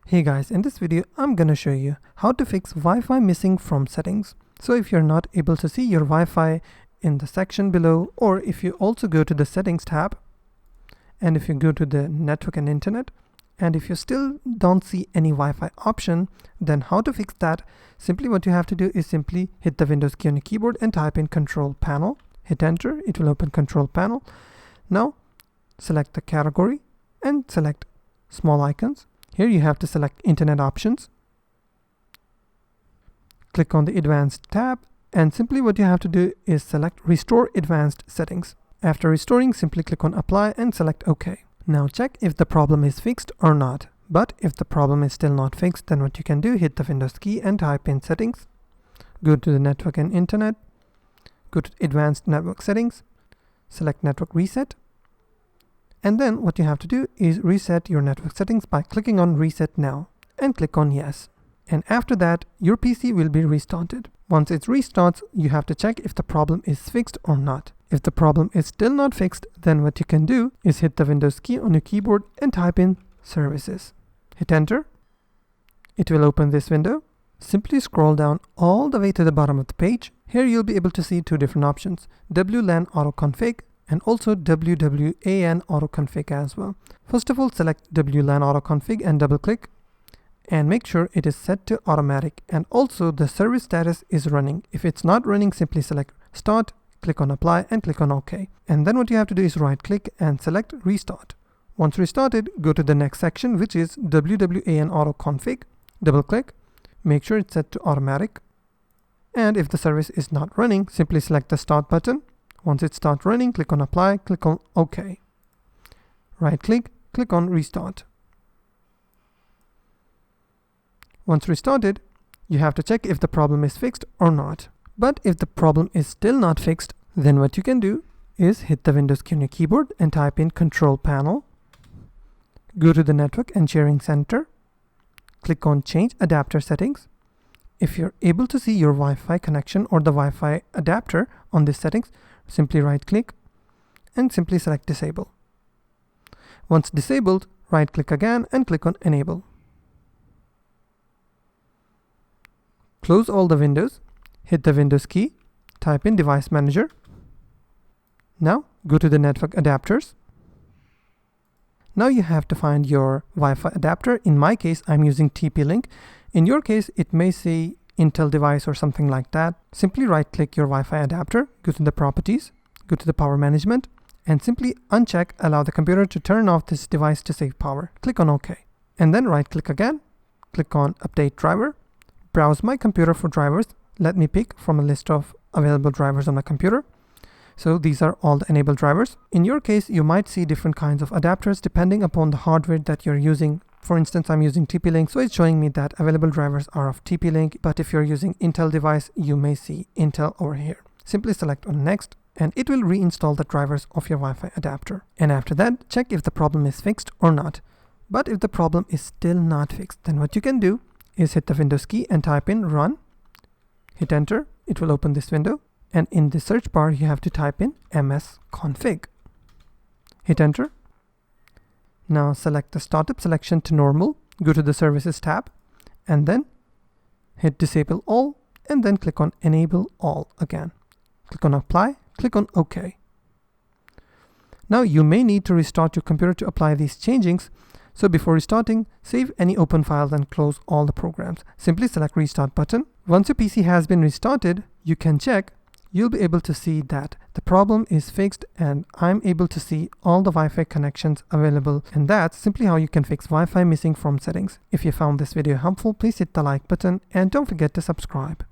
Hey guys, in this video I'm gonna show you how to fix Wi-Fi missing from settings. So if you're not able to see your Wi-Fi in the section below, or if you also go to the settings tab, and if you go to the network and internet, and if you still don't see any Wi-Fi option, then how to fix that? Simply what you have to do is simply hit the Windows key on your keyboard and type in Control Panel. Hit enter, it will open Control Panel. Now select the category and select small icons. Here you have to select Internet Options. Click on the Advanced tab, and simply what you have to do is select Restore Advanced Settings. After restoring, simply click on Apply and select OK. Now check if the problem is fixed or not. But if the problem is still not fixed, then what you can do, hit the Windows key and type in Settings. Go to the Network and Internet. Go to Advanced Network Settings. Select Network Reset. And then what you have to do is reset your network settings by clicking on Reset Now and click on Yes. And after that, your PC will be restarted. Once it restarts, you have to check if the problem is fixed or not. If the problem is still not fixed, then what you can do is hit the Windows key on your keyboard and type in Services. Hit enter. It will open this window. Simply scroll down all the way to the bottom of the page. Here you'll be able to see two different options: WLAN Auto Config and also WWAN Auto Config as well. First of all, select WLAN Auto Config and double click, and make sure it is set to automatic, and also the service status is running. If it's not running, simply select Start, click on Apply and click on OK. And then what you have to do is right click and select Restart. Once restarted, go to the next section, which is WWAN Auto Config. Double click, make sure it's set to automatic, and if the service is not running, simply select the Start button. Once it starts running, click on Apply, click on OK. Right click, click on Restart. Once restarted, you have to check if the problem is fixed or not. But if the problem is still not fixed, then what you can do is hit the Windows key on your keyboard and type in Control Panel. Go to the Network and Sharing Center. Click on Change Adapter Settings. If you're able to see your Wi-Fi connection or the Wi-Fi adapter on these settings, simply right click and simply select Disable. Once disabled, right click again and click on Enable. Close all the windows, hit the Windows key, type in Device Manager. Now go to the Network Adapters. Now you have to find your Wi-Fi adapter. In my case, I'm using TP-Link. In your case, it may say Intel device or something like that. Simply right click your Wi-Fi adapter, go to the Properties, go to the Power Management, and simply uncheck Allow the computer to turn off this device to save power. Click on OK. And then right click again, click on Update Driver, browse my computer for drivers. Let me pick from a list of available drivers on my computer. So these are all the enabled drivers. In your case, you might see different kinds of adapters depending upon the hardware that you're using. For instance, I'm using TP-Link, so it's showing me that available drivers are of TP-Link, but if you're using Intel device, you may see Intel over here. Simply select on Next, and it will reinstall the drivers of your Wi-Fi adapter. And after that, check if the problem is fixed or not. But if the problem is still not fixed, then what you can do is hit the Windows key and type in Run. Hit enter, it will open this window, and in the search bar, you have to type in msconfig. Hit enter. Now select the startup selection to normal, go to the Services tab, and then hit Disable All, and then click on Enable All again. Click on Apply, click on OK. Now you may need to restart your computer to apply these changings, so before restarting, save any open files and close all the programs. Simply select Restart button. Once your PC has been restarted, you can check. You'll be able to see that the problem is fixed, and I'm able to see all the Wi-Fi connections available, and that's simply how you can fix Wi-Fi missing from settings. If you found this video helpful, please hit the like button and don't forget to subscribe.